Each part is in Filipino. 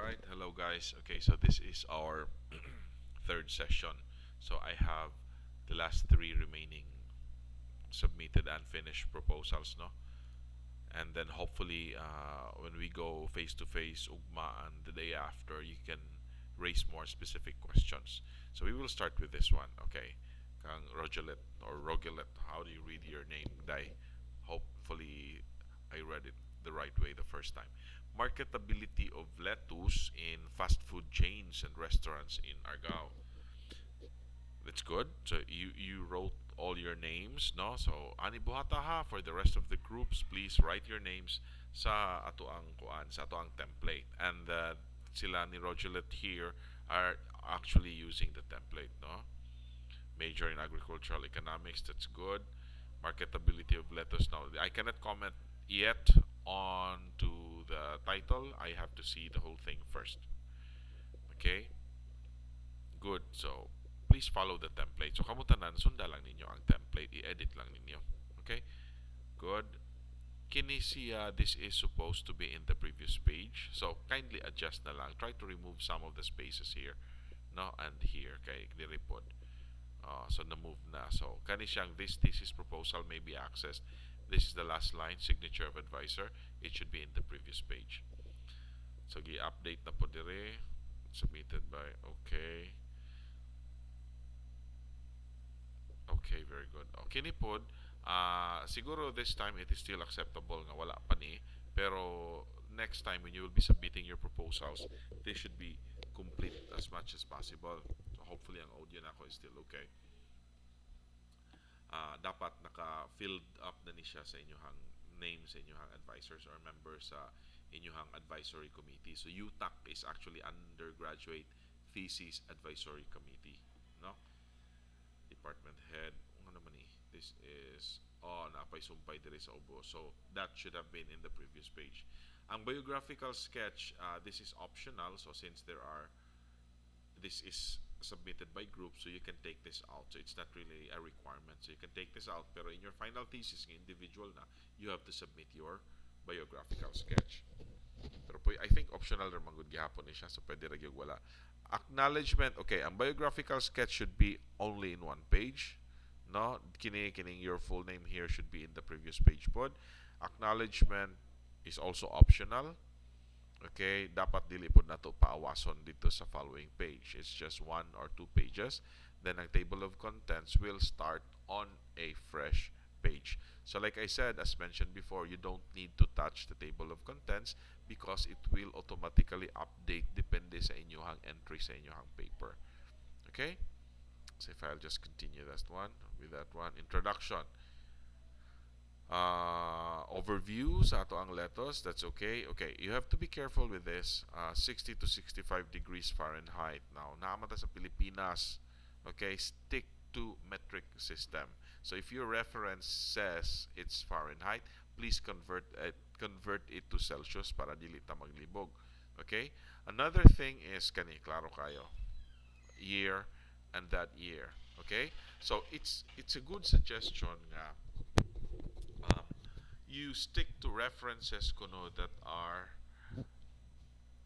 right, hello guys. Okay, so this is our third session. So I have the last three remaining submitted and finished proposals, no? And then hopefully, when we go face to face, Ugma, and the day after, you can raise more specific questions. So we will start with this one, okay? Kang Rogelet or Rogelet, how do you read your name, Dai? Hopefully, I read it the right way the first time. Marketability of lettuce in fast food chains and restaurants in Argao. That's good. So you wrote all your names, no? So ani buhata ha for the rest of the groups, please write your names sa ato ang kuan, sa ato ang template. And sila ni Rogelet here are actually using the template, no? Major in agricultural economics, that's good. Marketability of lettuce. Now, I cannot comment yet on to the title. I have to see the whole thing first. Okay? Good. So, please follow the template. So, kamutanan, sunda lang ninyo ang template. I-edit lang ninyo. Okay? Good. Kinesia, this is supposed to be in the previous page. So, kindly adjust na lang. Try to remove some of the spaces here. No? And here. Okay? Nirepod. So, na-move na. So, kani siyang this thesis proposal may be accessed. This is the last line, signature of advisor. It should be in the previous page. So, gi-update na po dire. Submitted by, okay. Okay, very good. Okay ni pod, siguro this time it is still acceptable nga wala pa ni, pero next time when you will be submitting your proposals, they should be complete as much as possible. So hopefully ang audio na is still okay. Dapat naka-filled up na ni siya sa inyong name sa inyong advisors or members sa inyong advisory committee. So UTAC is actually Undergraduate Thesis Advisory Committee, no? Department head. Ano naman eh? This is, oh, napay sumpay dire sa ubo. So, that should have been in the previous page. Ang biographical sketch, this is optional. So, since this is submitted by group, so you can take this out. So, it's not really a requirement. So, you can take this out. Pero in your final thesis, individual na, you have to submit your biographical sketch. Pero po, I think optional rin magud gihapon ni siya. So, pwede rin yung wala. Acknowledgement, okay, ang biographical sketch should be only in one page. No, kining your full name here should be in the previous page pod. Acknowledgement is also optional. Okay, dapat dili pod nato paawason dito sa following page. It's just one or two pages. Then ang table of contents will start on a fresh page. So like I said, as mentioned before, you don't need to touch the table of contents because it will automatically update depende sa inyong entry sa inyong paper. Okay? So if I'll just continue that one with that one. Introduction. Overview sa ato ang lettuce. That's okay. Okay, you have to be careful with this. 60 to 65 degrees Fahrenheit. Now, naamata sa Pilipinas. Okay, stick to metric system. So if your reference says it's Fahrenheit, please convert it to Celsius para dili ta maglibog. Okay? Another thing is kani klaro kayo. Year and that year. Okay? So it's a good suggestion nga you stick to references kuno that are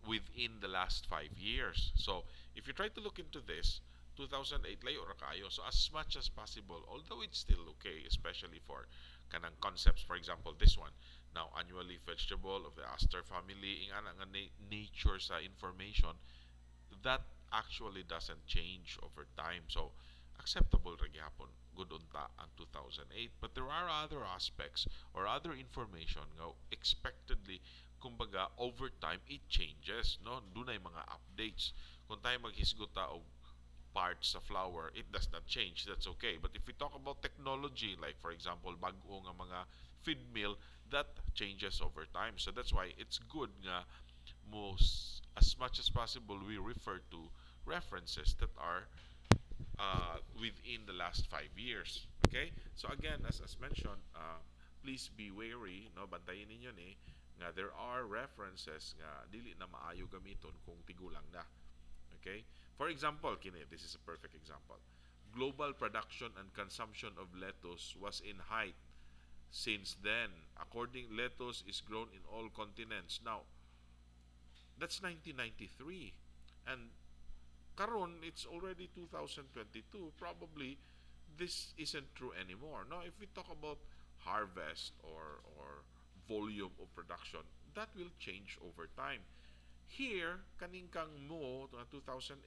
within the last 5 years. So if you try to look into this, 2008 layo ra kayo. So as much as possible, although it's still okay, especially for kanang concepts, for example, this one. Now, annual leaf vegetable of the aster family, ing ana nga nature sa information, that actually doesn't change over time. So, acceptable ra gyapon good unta ang 2008. But there are other aspects or other information nga expectedly kumbaga over time it changes, no? Dunay mga updates. Kung tayo maghisgota og parts sa flower, it does not change. That's okay. But if we talk about technology, like for example, bag-o nga mga feed mill, that changes over time. So that's why it's good nga most as much as possible we refer to references that are within the last 5 years. Okay? So again, as mentioned, please be wary, no? Bantayin ninyo ni nga there are references nga dili na maayo gamiton kung tigulang na. Okay? For example, kini, this is a perfect example. Global production and consumption of lettuce was in height since then. According, lettuce is grown in all continents. Now, That's 1993. And karon it's already 2022. Probably this isn't true anymore. Now, if we talk about harvest or volume of production, that will change over time. Here, kaning kang mo, 2008,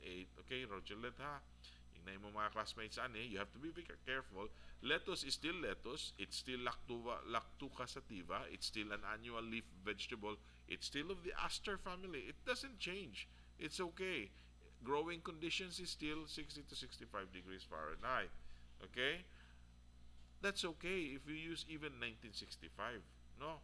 okay, Roger Let ha, yung mo mga classmates ani, you have to be very careful. Lettuce is still lettuce. It's still Lactuca sativa. It's still an annual leaf vegetable. It's still of the aster family. It doesn't change. It's okay. Growing conditions is still 60 to 65 degrees Fahrenheit. Okay? That's okay if you use even 1965, no?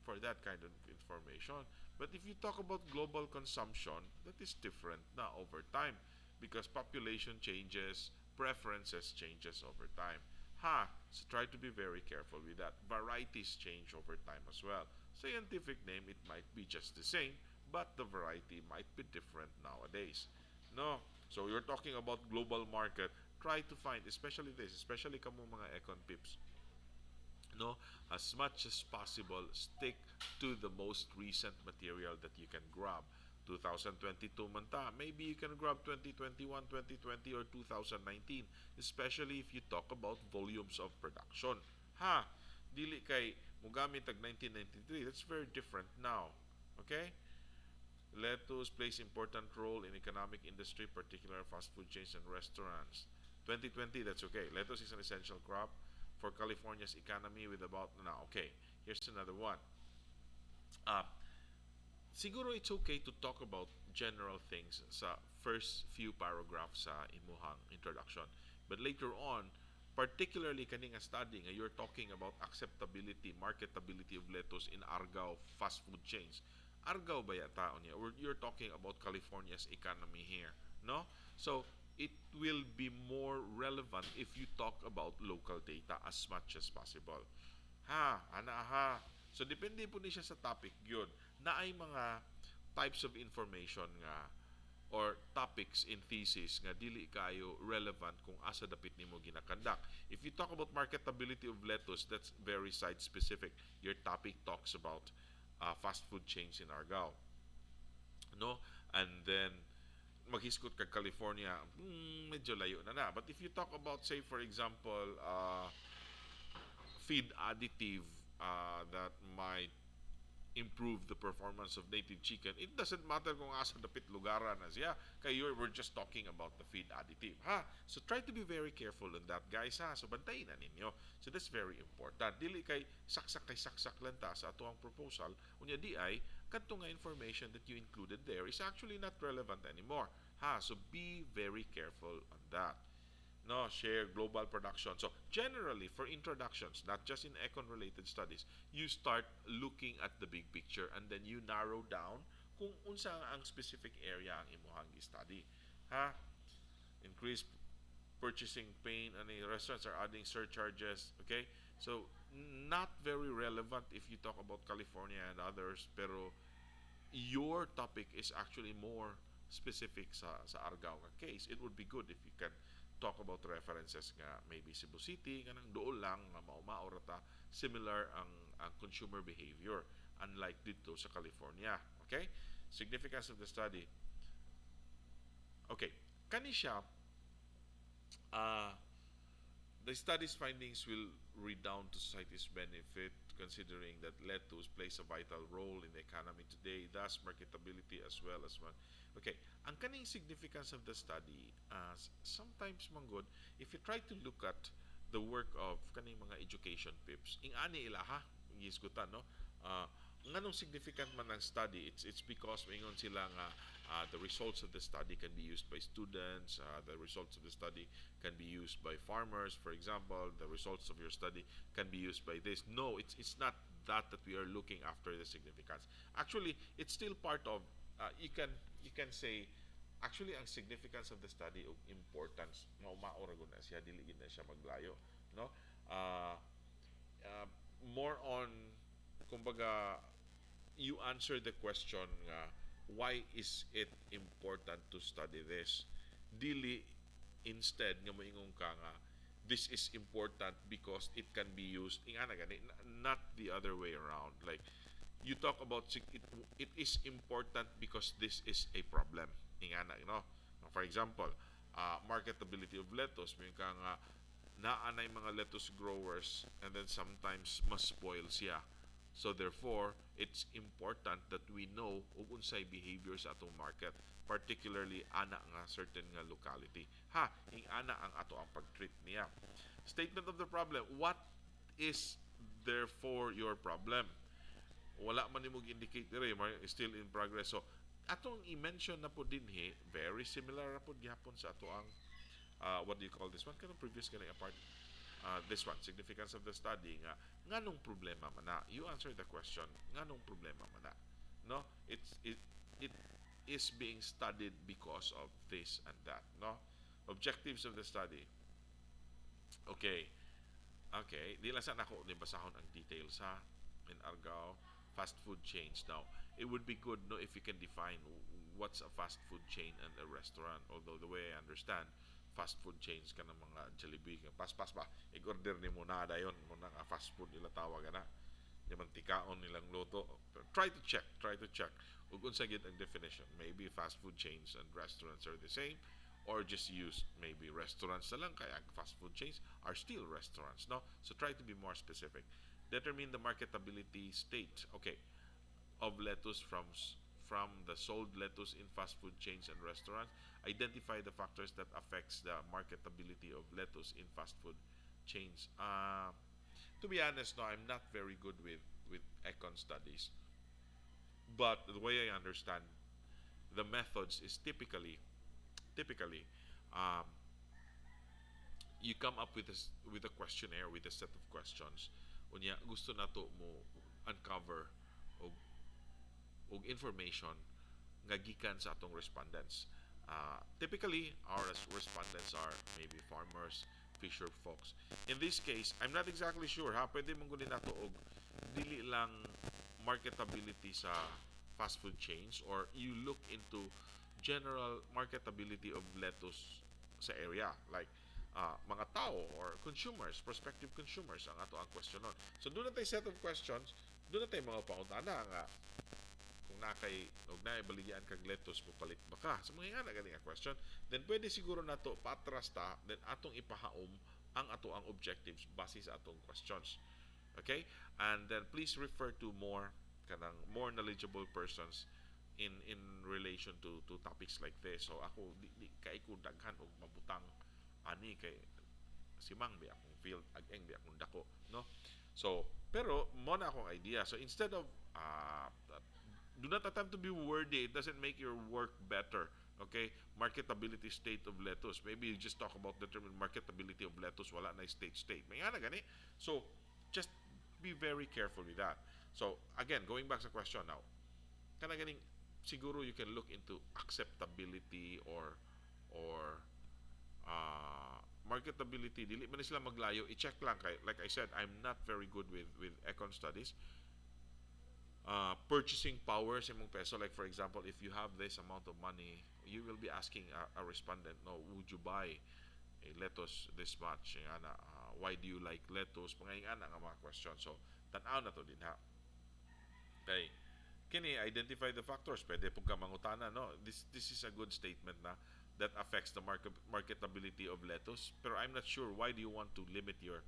For that kind of information. But if you talk about global consumption, that is different now over time because population changes, preferences changes over time. So try to be very careful with that. Varieties change over time as well. Scientific name, it might be just the same, but the variety might be different nowadays. No? So you're talking about global market. Try to find, especially this, especially kamo mga econ pips, no, as much as possible stick to the most recent material that you can grab. 2022 man ta, maybe you can grab 2021, 2020, or 2019, especially if you talk about volumes of production. Dili kay mugamit tag 1993, that's very different now. Okay? Lettuce plays important role in economic industry, particularly fast food chains and restaurants. 2020, that's okay. Lettuce is an essential crop for California's economy with about now. Okay, here's another one. Uh, Siguro it's okay to talk about general things sa first few paragraphs sa imuhang introduction. But later on, particularly kaning study nga you're talking about acceptability, marketability of lettuce in Argao fast food chains. Argao ba yata niya? Or you're talking about California's economy here, no? So it will be more relevant if you talk about local data as much as possible. So depende po ni siya sa topic yun. Na ay mga types of information nga or topics in thesis nga dili kayo relevant kung asa dapit nimo ginakandak. If you talk about marketability of lettuce, that's very site specific. Your topic talks about fast food chains in Argao, no? And then maghiskot ka California, medyo layo na. But if you talk about, say for example, feed additive that might improve the performance of native chicken, it doesn't matter kung asa dapit lugaran na siya. Kaya we're just talking about the feed additive. So try to be very careful on that, guys. So bantayin na ninyo. So that's very important. Dili kay saksak lang ta sa atuang proposal. Unya di ay, kadto nga information that you included there is actually not relevant anymore. So be very careful on that. No, share global production. So generally for introductions, not just in econ related studies, you start looking at the big picture and then you narrow down kung unsa ang specific area ang imuhang study. Increase purchasing pain and restaurants are adding surcharges. Okay, so not very relevant if you talk about California and others, pero your topic is actually more specific sa Argao case. It would be good if you can talk about references nga maybe Cebu City kanang dool lang nga mao rata similar ang consumer behavior unlike dito sa California. Okay, significance of the study. Okay, kani siya the study's findings will redound to society's benefit, considering that lettuce plays a vital role in the economy today, thus marketability as well as one. Okay, ang kaning significance of the study, sometimes manggod, if you try to look at the work of kaning mga education pips, ing ani ilaha, gisgutan, no? Nganong significant man ang study, it's because maingon sila nga the results of the study can be used by students, the results of the study can be used by farmers, for example, the results of your study can be used by this. No, it's not that we are looking after the significance. Actually, it's still part of you can say actually ang significance of the study of importance maura gud na siya, dili gid na siya maglayo, no? uh, More on kumbaga you answer the question nga why is it important to study this, dili instead nga moingon ka nga this is important because it can be used ingana gani, not the other way around. Like you talk about it is important because this is a problem. Ingana, you know. For example, marketability of lettuce, may ka nga naanay mga lettuce growers and then sometimes mas spoil siya. So therefore, it's important that we know ug unsay behavior sa atong market, particularly ana nga certain nga locality. Ing ana ang ato ang pag-treat niya. Statement of the problem, what is therefore your problem? Wala man nimog indicate dire, still in progress. So atong i-mention na po din very similar na po gihapon sa ato ang what do you call this one? Kanang previous kanang apart. This one, significance of the study nga nganong problema man na. You answer the question, nganong problema man na. No? It is being studied because of this and that, no? Objectives of the study. Okay. Okay, di lang sana ako basahon ang details ha. In Argao, fast food chains. Now, it would be good no if you can define what's a fast food chain and a restaurant. Although the way I understand, fast food chains ka ng mga Jollibee, pas-pas ba, i-order ni mo na dayon mo na fast food nila tawag na. Di man tikaon nilang luto. Try to check. Ug unsa gyud ang definition. Maybe fast food chains and restaurants are the same, or just use maybe restaurants na lang kaya fast food chains are still restaurants, no? So try to be more specific. Determine the marketability state, okay, of lettuce from the sold lettuce in fast food chains and restaurants. Identify the factors that affects the marketability of lettuce in fast food chains. To be honest, no, I'm not very good with econ studies, but the way I understand the methods is typically um, you come up with a questionnaire with a set of questions. Unya gusto nato mo uncover og information nga gikan sa atong respondents. Typically, our respondents are maybe farmers, fisher folks. In this case, I'm not exactly sure ha. Pwede mong gunin nato og dili lang marketability sa fast food chains, or you look into general marketability of lettuce sa area, like mga tao or consumers, prospective consumers ang ato ang question nun. So doon na tayo set of questions, doon na tayo mga pangutana nga kung nakay og naibaligyan kag lettuce palit ba ka sa mga nga gani nga question, then pwede siguro nato patras ta, then atong ipahaom ang ato ang objectives base sa atong questions. Okay, and then please refer to more knowledgeable persons in relation to topics like this. So ako di kay ko daghan og mabutang ani kay si Mang bi akong field ag-eng bi akong dako, no? So pero mo na akong idea. So instead of do not attempt to be wordy. It doesn't make your work better. Okay? Marketability state of lettuce. Maybe you just talk about determined marketability of lettuce. Wala na state. May nga na gani. So, just be very careful with that. So, again, going back sa question now. Kana ganing, siguro you can look into acceptability or marketability. Dili man sila maglayo. I-check lang kay, like I said, I'm not very good with econ studies. Purchasing power sa imong peso, like for example, if you have this amount of money, you will be asking a respondent, no, would you buy a lettuce this much, why do you like lettuce, mga nga mga question. So tan-aw na to din ha. Okay, kini identify the factors, pwede po ka mangutana, no, this is a good statement na that affects the marketability of lettuce, pero I'm not sure why do you want to limit your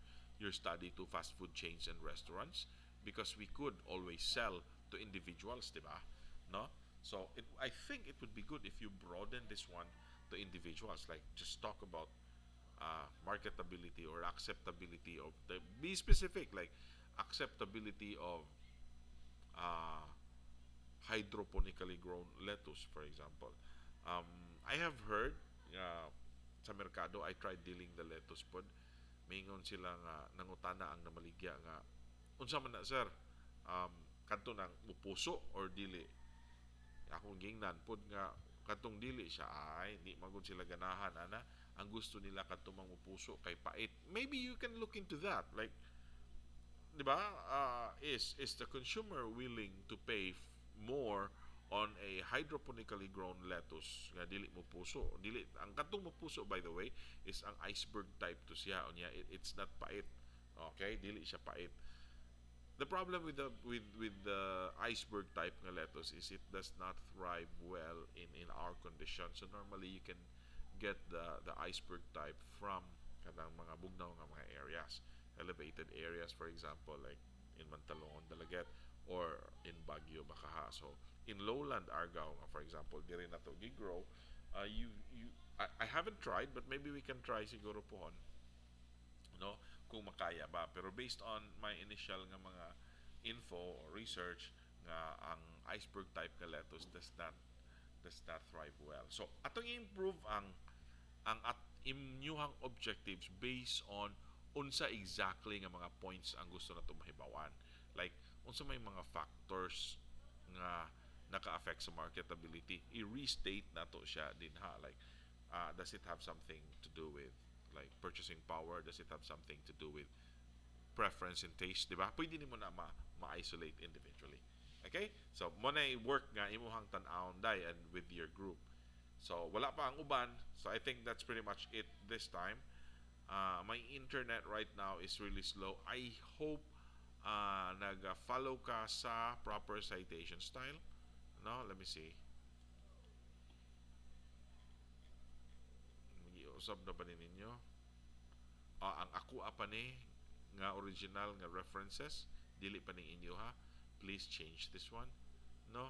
study to fast food chains and restaurants, because we could always sell to individuals, di ba? No? So I think it would be good if you broaden this one to individuals, like just talk about marketability or acceptability of be specific, like acceptability of uh, hydroponically grown lettuce, for example. I have heard sa merkado, I tried dealing the lettuce pod. Mingon sila nga nangutana ang namaligya nga unsa man na sir, kadto nang mupuso or dili. Akong gingnan pod nga kadtong dili siya ay di magud sila ganahan ana, ang gusto nila kadto mang mupuso kay pait. Maybe you can look into that, like, di ba, is the consumer willing to pay more on a hydroponically grown lettuce nga dili mo puso, dili ang kadtong mo puso, by the way, is ang iceberg type to siya, unya it's not pait. Okay, dili siya pait. The problem with the iceberg type ng lettuce is it does not thrive well in our conditions. So normally you can get the iceberg type from kanang mga bugnaw nga mga areas, elevated areas, for example, like in Mantalongon, Dalaget, or in Baguio, Bakaha. So in lowland Argao, for example, diri na to gigrow. I haven't tried, but maybe we can try siguro pohon, no, kung makaya ba. Pero based on my initial nga mga info or research, nga ang iceberg type nga lettuce does not thrive well. So atong improve ang at inyuhang objectives based on unsa exactly nga mga points ang gusto nato mahibawan. Like unsa may mga factors nga naka-affect sa marketability, i-restate nato siya din ha. Like does it have something to do with like purchasing power? Does it have something to do with preference and taste, di ba? Pwede nimo na ma-isolate individually. Okay? So, mo na work nga imuhang tan-awon day and with your group. So, wala pa ang uban. So, I think that's pretty much it this time. My internet right now is really slow. I hope nag-follow ka sa proper citation style. No? Let me see. Mag-iusap na ba ninyo? Ang ako pa ni nga original nga references dili pa ning inyo ha, please change this one, no.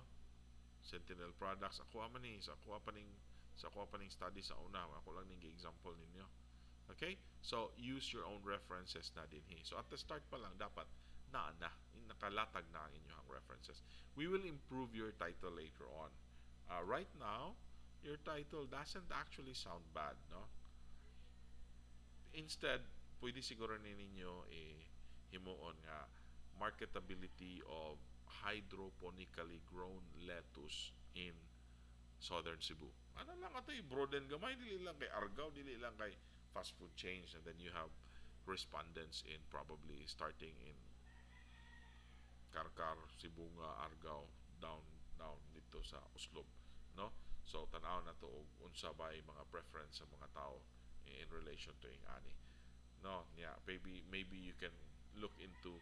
Sentinel products ako man ni sa ako pa ning study sa una, ako lang ning example ninyo. Okay, so use your own references na din hi. So at the start pa lang dapat nakalatag na ang inyong references. We will improve your title later on. Right now your title doesn't actually sound bad, no. Instead, pwede siguro ninyo himuon nga marketability of hydroponically grown lettuce in southern Cebu. Ano lang ato broaden gamay, dili lang kay Argao, dili lang kay fast food chains, and then you have respondents in probably starting in Karkar, Sibunga, Argao, down dito sa Uslob, no? So tanaw na to og unsa bay mga preference sa mga tao in relation to ing ani. No, yeah, maybe you can look into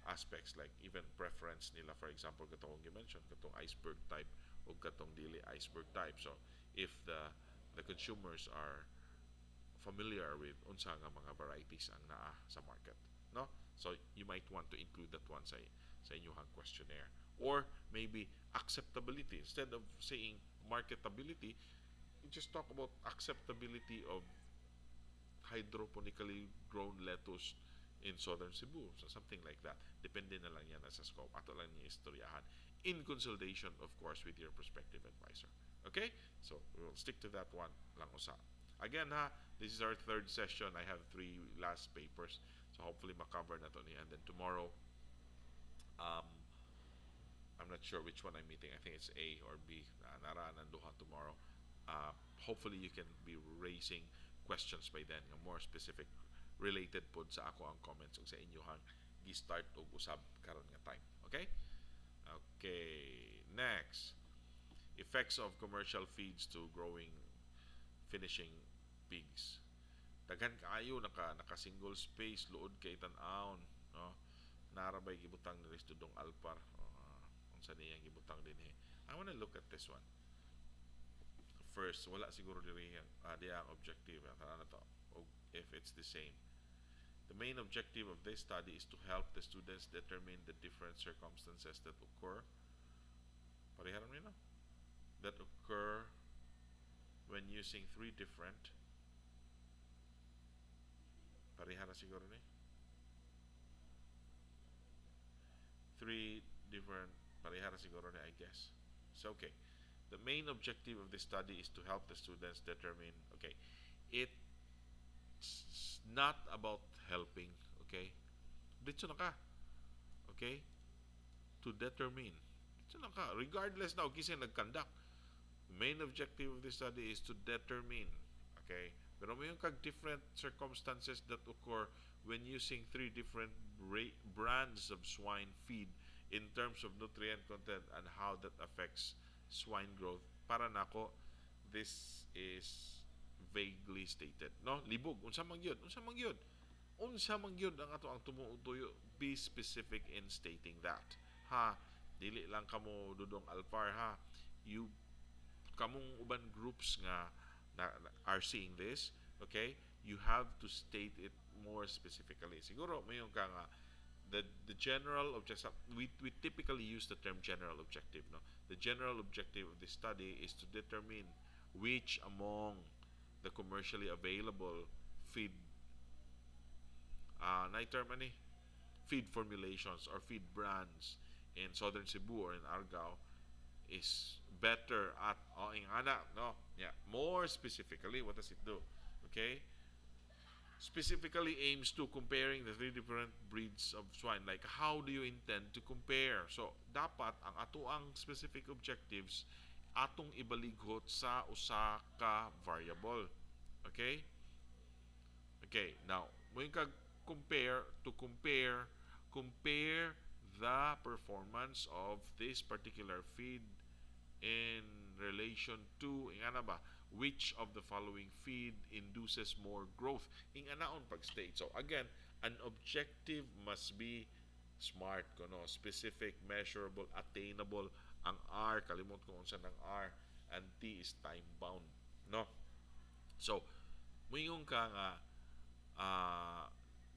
aspects like even preference nila, for example katong you mentioned katong iceberg type o katong dili iceberg type. So if the consumers are familiar with unsa nga mga varieties ang naa sa market, no, so you might want to include that one sa inyong questionnaire. Or maybe acceptability, instead of saying marketability, you just talk about acceptability of hydroponically grown lettuce in southern Cebu. So something like that. Depende na lang yan sa scope. Ato lang niya istoryahan. In consultation, of course, with your prospective advisor. Okay? So we will stick to that one lang usa. Again ha, this is our third session. I have 3 last papers. So hopefully makover na to niya. And then tomorrow, I'm not sure which one I'm meeting. I think it's A or B. Nara nanduha tomorrow. Hopefully you can be raising questions by then nga more specific related pod sa ako ang comments ug sa inyohang gi-start og usab karon nga time. Okay? Okay, next. Effects of commercial feeds to growing finishing pigs. Daghan kaayo naka single space luod kay tan-awon, no? Narabay gibutang ni Tudong Alpar. Unsa niya gibutang din I want to look at this one. First, wala siguro diri ang objective na to, if it's the same. The main objective of this study is to help the students determine the different circumstances that occur. Pariharan mo no? That occur when using 3 different. Parihara siguro ni. 3 different. Parihara siguro ni, I guess. So okay. The main objective of this study is to help the students determine. Okay, it's not about helping. Okay, dito na ka. Okay, to determine. Dito na ka. Regardless na kasi nag-conduct. The main objective of this study is to determine. Okay, pero may yung different circumstances that occur when using 3 different brands of swine feed in terms of nutrient content and how that affects swine growth. Para nako, this is vaguely stated, no? Libog unsa man gyud unsa man gyud ang ato ang tumutuyo, be specific in stating that. Ha, dili lang kamo dudong alfar ha. You kamong uban groups nga are seeing this, okay? You have to state it more specifically. Siguro mayon ka nga the general objective, we typically use the term general objective, no? The general objective of this study is to determine which among the commercially available feed na term ani feed formulations or feed brands in Southern Cebu or in Argao is better at ingana, no? Yeah, more specifically, what does it do? Okay, specifically aims to comparing the three different breeds of swine. Like, how do you intend to compare? So, dapat ang atoang specific objectives atong ibalighot sa usa ka variable. Okay? Okay, now, when ka compare the performance of this particular feed in relation to ingana ba, which of the following feed induces more growth inganaon pag state. So again, an objective must be smart kuno, specific, measurable, attainable. Ang R, kalimot ko unsa ng R, and T is time bound, no? So moingon ka nga uh,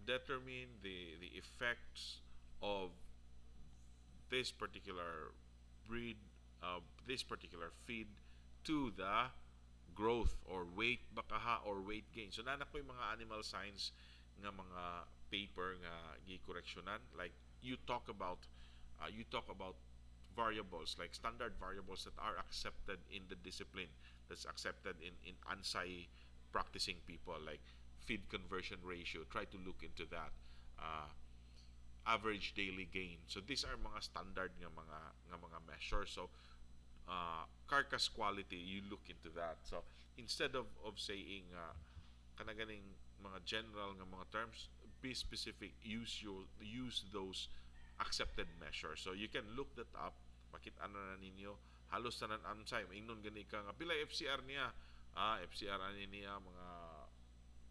determine the effects of this particular breed, this particular feed to the growth or weight bakaha or weight gain. So nanak ko yung mga animal science nga mga paper nga gi-correctionan, like you talk about variables like standard variables that are accepted in the discipline, that's accepted in ANSI practicing people, like feed conversion ratio. Try to look into that. Average daily gain. So these are mga standard nga mga measures. So carcass quality, you look into that. So instead of saying kanaganing mga general nga mga terms, be specific, use those accepted measures. So you can look that up, makita na ninyo halos tanan ansay ingnon gani ka nga pila FCR niya. FCR ani niya mga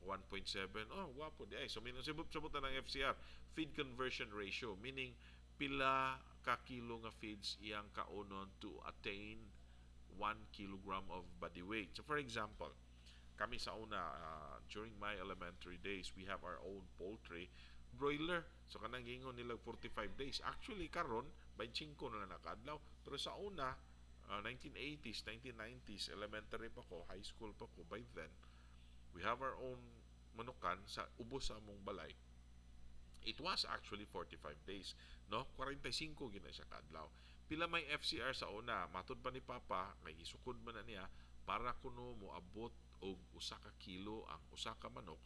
1.7. Oh, wapo di ay. So sabot na ng FCR, feed conversion ratio, meaning pila ka kilo nga feeds iyang kaunon to attain 1 kilogram of body weight. So for example, kami sa una, during my elementary days, we have our own poultry, broiler. So kanang gingon nila 45 days. Actually karon 25 na nakadlaw. Pero sa una, 1980s, 1990s, elementary pa ko, high school pa ko by then, we have our own manukan sa ubos sa among balay. It was actually 45 days, no? 45 gina siya kadlaw. Pila may FCR sa una, matud pa ni Papa, may isukod man na niya para kuno mo abot og usa ka kilo ang usa ka manok.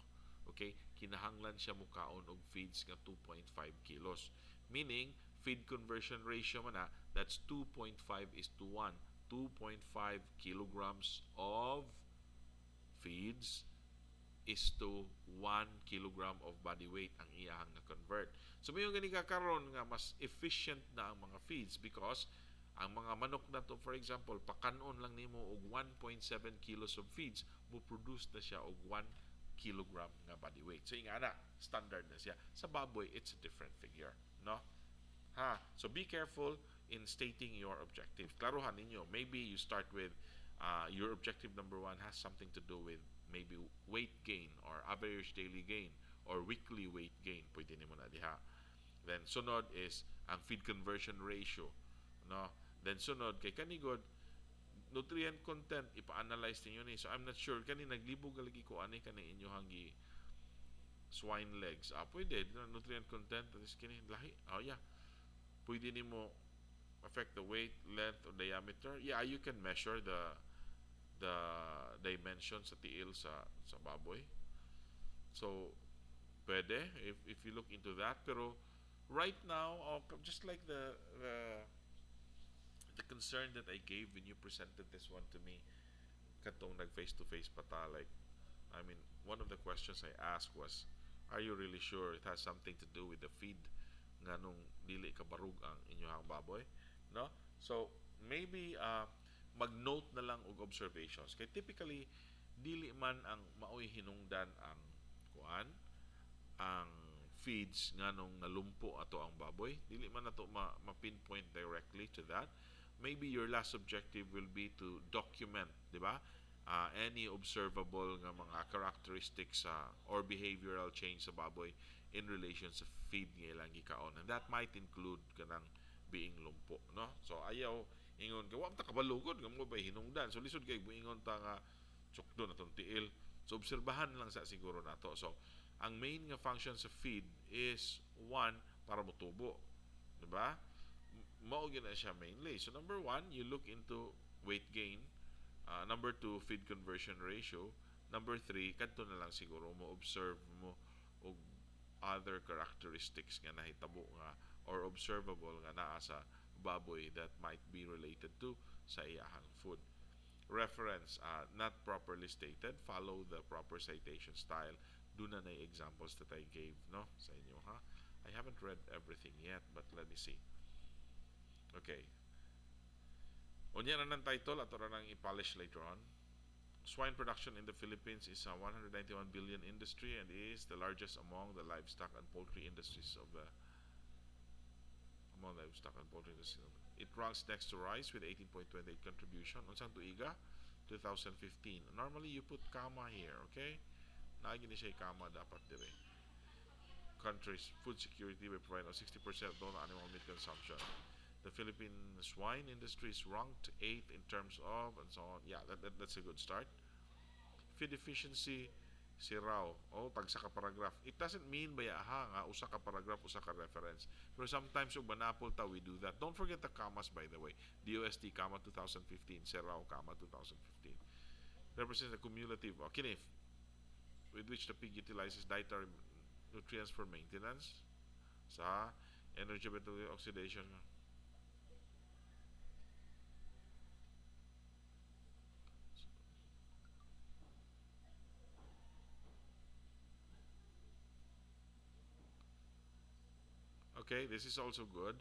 Okay? Kinahanglan siya mukaon og feeds nga 2.5 kilos. Meaning, feed conversion ratio man na, that's 2.5 is to 1. 2.5 kilograms of feeds is to 1 kilogram of body weight ang iyahang na-convert. So, may yung gani kakaroon nga mas efficient na ang mga feeds because ang mga manok na to, for example, pakanon lang nimo og 1.7 kilos of feeds, mo produce na siya og 1 kilogram nga body weight. So, ingana, standard na siya. Sa baboy, it's a different figure, no? So, be careful in stating your objective. Klaruhan ninyo. Maybe you start with your objective number 1 has something to do with maybe weight gain or average daily gain or weekly weight gain. Pwede nimo na diha. Then sunod is ang feed conversion ratio, no? Then sunod kay kanigod nutrient content ipa-analyze ninyo ni. So I'm not sure kani naglibog lagi ko ani kani inyo hangi swine legs. Pwede nutrient content is kini lahi. Yeah. Pwede nimo affect the weight, length, or diameter. Yeah, you can measure the dimensions sa tiil sa baboy. So pwede if you look into that. Pero right now, just like the concern that I gave when you presented this one to me, katong nag face to face pata, like, I mean, one of the questions I asked was, are you really sure it has something to do with the feed nga nung dili kabarug ang inyong baboy, no? So maybe mag-note na lang og observations. Kay typically, dili man ang maoy hinungdan ang kuan, ang feeds nganong nalumpo ato ang baboy. Dili man nato ma-pinpoint directly to that. Maybe your last objective will be to document, di ba? Any observable nga mga characteristics or behavioral change sa baboy in relation sa feed nga ilang gikaon. And that might include kanang being lumpo, no? So ayaw ingon ka, wa ta kabalugod nga mo ba hinungdan. So lisod kay buingon ta nga tsukdo na tong tiil. So obserbahan lang sa siguro nato. So ang main nga function sa feed is one para motubo, di ba? Mao gyud na siya mainly. So number one, you look into weight gain. Number two, feed conversion ratio. Number three, kadto na lang siguro mo observe mo og other characteristics nga nahitabo nga or observable nga naa sa baboy that might be related to sa iyahang food. Reference, not properly stated. Follow the proper citation style. Do na examples that I gave, no, sa inyo, ha? I haven't read everything yet, but let me see. Okay. Unya na ng title, ato na nang i-polish later on. Swine production in the Philippines is a 191 billion industry and is the largest among the livestock and poultry industries of the It ranks next to rice with 18.28 contribution. Unsang tuiga? 2015. Normally you put comma here, okay? Naagi ni siya comma dapat dire. Countries food security by providing 60% of total animal meat consumption. The Philippine swine industry is ranked 8th in terms of and so on. Yeah, that's a good start. Feed efficiency, siraw. Oh, tagsa ka paragraph. It doesn't mean bayaha nga usa ka paragraph, usa ka reference. Pero sometimes ug manapol ta we do that. Don't forget the commas, by the way. DOST, comma 2015, siraw, comma 2015. Represents the cumulative, kinif, with which the pig utilizes dietary nutrients for maintenance sa energy metabolic oxidation. Okay, this is also good.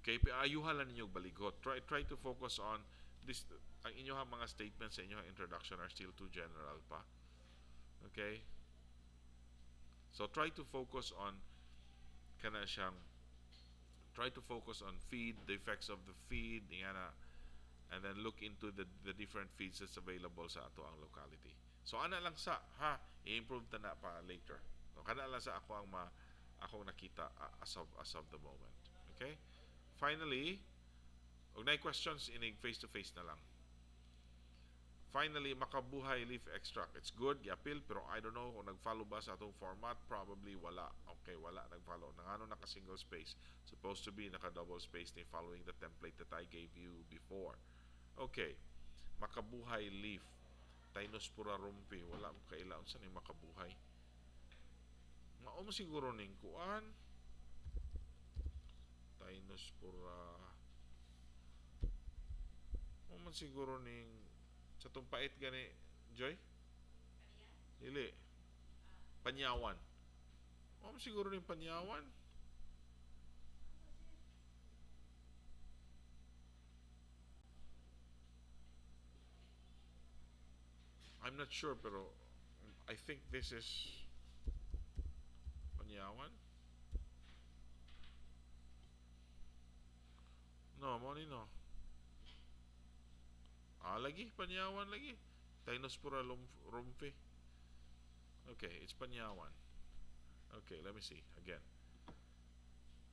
Okay, ayuhan lang ninyo baligot. Try to focus on this. Ang inyong mga statements sa inyong introduction are still too general pa. Okay? So try to focus on kana siyang try to focus on feed, the effects of the feed, ingana, and then look into the different feeds that's available sa ato ang locality. So ana lang sa i-improve ta na pa later. So kana lang sa akong nakita as of the moment. Okay? Finally, og nay questions inig face to face na lang. Finally, makabuhay leaf extract. It's good, yapil, pero I don't know kung nag-follow ba sa atong format. Probably wala. Okay, wala nag-follow. Nangano naka-single space. Supposed to be naka-double space ni following the template that I gave you before. Okay, makabuhay leaf. Tainospora rumpi. Wala mo kailangan. Saan yung makabuhay? Mao mo siguro ning kuan. Tainospora. Mao man siguro ning sa itong pait gani, Joy? Dili. Panyawan. Mao siguro ning panyawan. I'm not sure pero I think this is panyawan. No, mo ni no. Lagi panyawan lagi. Tainospora rumpi. Okay, it's panyawan. Okay, let me see again.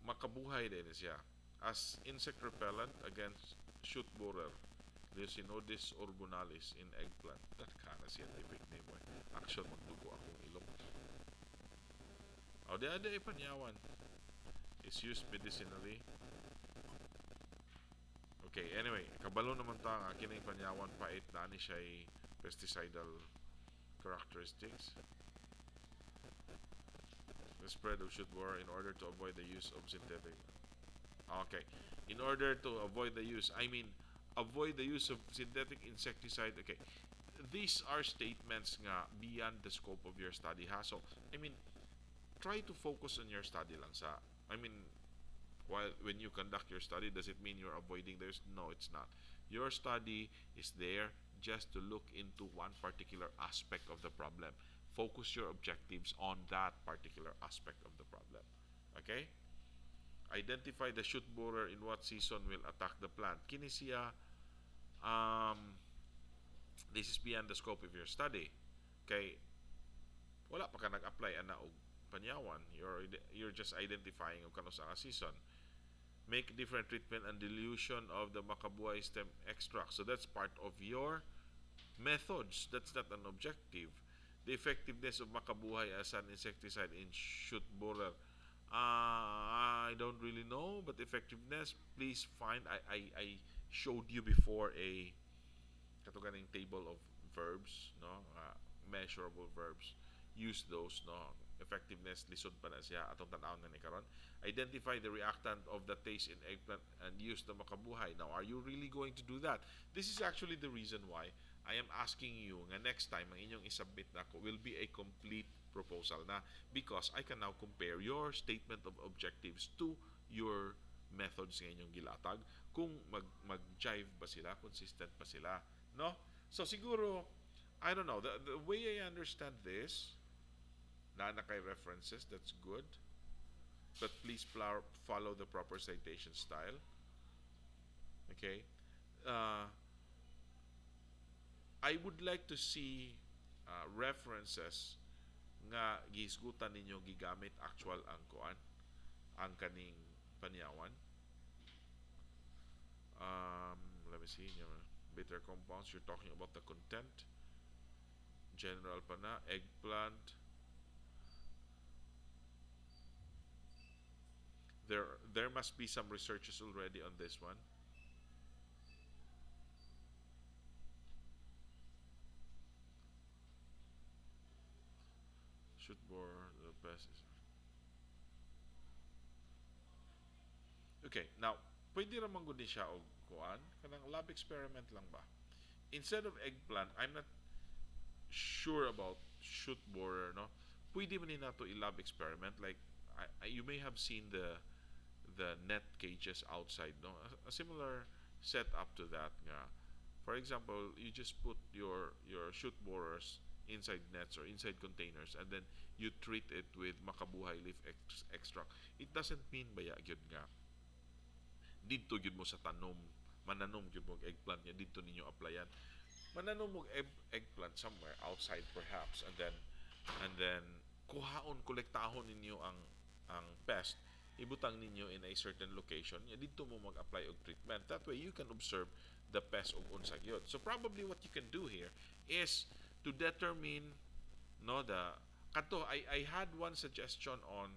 Makabuhay din siya as insect repellent against shoot borer, Leucinodis orbunalis in eggplant. That kind of scientific name mo. Actual magdugo akong ilong. Ada panyawan. It's used medicinally. Okay, anyway, kabalo naman ta nga kining panyawan pait na ni siya pesticidal characteristics. The spread of shoot borer in order to avoid the use of synthetic. Okay, in order to avoid the use, avoid the use of synthetic insecticide. Okay, these are statements nga beyond the scope of your study, ha? So, try to focus on your study lang sa, while when you conduct your study, does it mean you're avoiding this? No, it's not. Your study is there just to look into one particular aspect of the problem. Focus your objectives on that particular aspect of the problem. Okay? Identify the shoot borer in what season will attack the plant. Kini siya, um, this is beyond the scope of your study. Okay? Wala pa ka nag-apply ana og panyawan. You're just identifying og kano sa season. Make different treatment and dilution of the makabuhay stem extract. So that's part of your methods. That's not an objective. The effectiveness of makabuhay as an insecticide in shoot borer. I don't really know, but effectiveness, please find. I showed you before a katuganing table of verbs, no, measurable verbs. Use those, no. Effectiveness lisod pa na siya atong tan-aw na ni karon. Identify the reactant of the taste in eggplant and use the makabuhay. Now, are you really going to do that? This is actually the reason why I am asking you nga next time ang inyong isubmit nako will be a complete proposal na, because I can now compare your statement of objectives to your methods nga inyong gilatag kung mag-jive ba sila, consistent pa sila, no? So siguro, I don't know, the way I understand this, na kay references, that's good. But please follow the proper citation style. Okay? I would like to see references nga gihisgutan ninyo gigamit actual ang kuan, ang kaning panyawan. Let me see, bitter compounds, you're talking about the content. General pa na, eggplant. There must be some researches already on this one. Shoot bore the best is. Okay, now pwede ra man gud ni siya og kuan kanang lab experiment lang ba? Instead of eggplant, I'm not sure about shoot borer, no. Pwede man ni nato i-lab experiment, like you may have seen the net cages outside, no, a similar setup to that nga. For example, you just put your shoot borers inside nets or inside containers, and then you treat it with makabuhay leaf extract. It doesn't mean baya gyud nga didto gyud mo sa tanom, mananom gyud mo eggplant niya didto ninyo applyan. Mananom mo eggplant somewhere outside perhaps, and then kuhaon, kolektahon ninyo ang pest, ibutang ninyo in a certain location, ya dito mo mag-apply og treatment. That way you can observe the pest og unsa gyud. So probably what you can do here is to determine, no, the kato, I had one suggestion on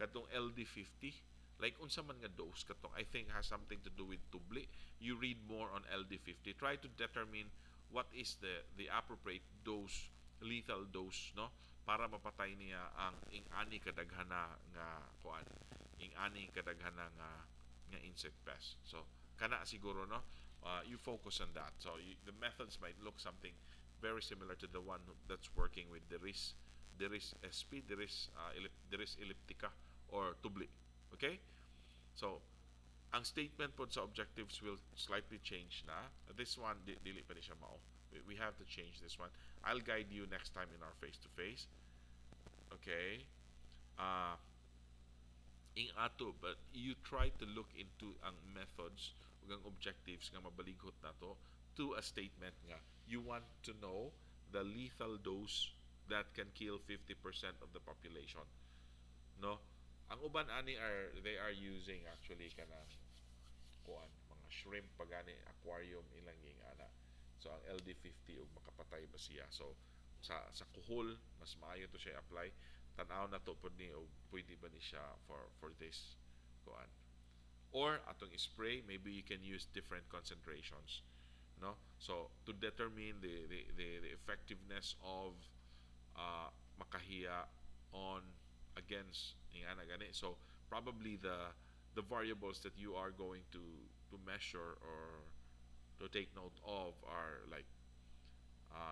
katong LD50, like unsa man nga dose katong, I think has something to do with tubli. You read more on LD50, try to determine what is the appropriate dose, lethal dose, no, para mapatay niya ang ing-ani kadaghana nga kuan, ing-ani kadaghana nga insect pest. So kana siguro, no, you focus on that. So the methods might look something very similar to the one that's working with the Diris SP, Diris elliptica, or tubli. Okay? So ang statement po sa objectives will slightly change na. This one, dili pa ni siya mao. We have to change this one. I'll guide you next time in our face-to-face. Okay? Ing ato, but you try to look into ang methods ug ang objectives nga mabalighot nato to a statement nga you want to know the lethal dose that can kill 50% of the population, no. Ang uban ani they are using actually kanang kuan, mga shrimp pagani aquarium ilang ana. So ang LD50 ug makapatay ba siya. So sa kuhol mas maayo to siya apply. Tan-aw na to pud ni og pwede ba ni siya for this kuan. Or atong spray, maybe you can use different concentrations, no. So to determine the effectiveness of makahiya on against ingana gani. So probably the variables that you are going to measure or to take note of are like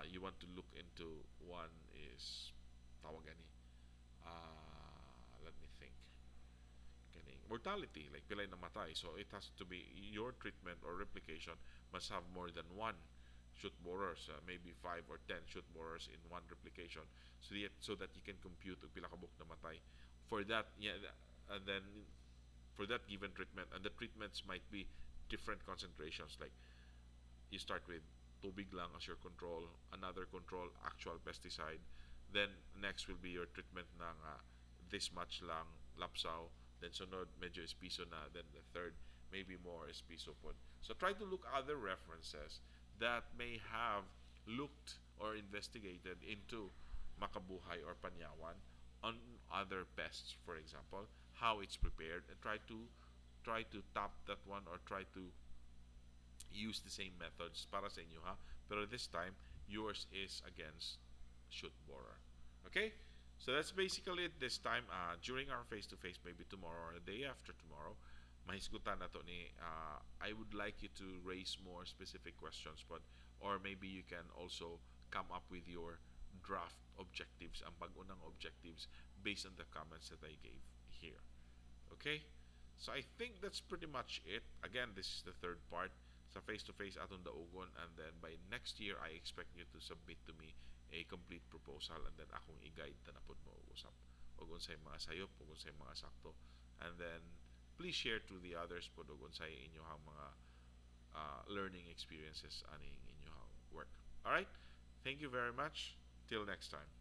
you want to look into. One is tawag gani, let me think, kaning mortality, like pilay namatay. So it has to be your treatment or replication must have more than one shoot borers, maybe 5 or 10 shoot borers in one replication, so that you can compute og pila ka book namatay for that. Yeah, and then for that given treatment, and the treatments might be different concentrations. Like you start with tubig lang as your control, another control actual pesticide, then next will be your treatment ng this much lang lapsaw, then sunod medyo espiso na, then the third maybe more espiso pod. So try to look other references that may have looked or investigated into makabuhay or panyawan on other pests, for example, how it's prepared, and try to tap that one, or try to use the same methods para sa inyo, ha. Pero this time, yours is against shoot borer. Okay? So that's basically it this time. During our face-to-face, maybe tomorrow or the day after tomorrow, mahisgutan na to ni, I would like you to raise more specific questions, but or maybe you can also come up with your draft objectives, ang pag-unang objectives based on the comments that I gave here. Okay? So I think that's pretty much it. Again, this is the third part sa face-to-face atong daugon, and then by next year I expect you to submit to me a complete proposal, and then akong i-guide na napod mo usap ug unsay mga sayop ug unsay mga sakto, and then please share to the others pod ug unsay inyohang mga learning experiences aning inyohang work. All right, thank you very much, till next time.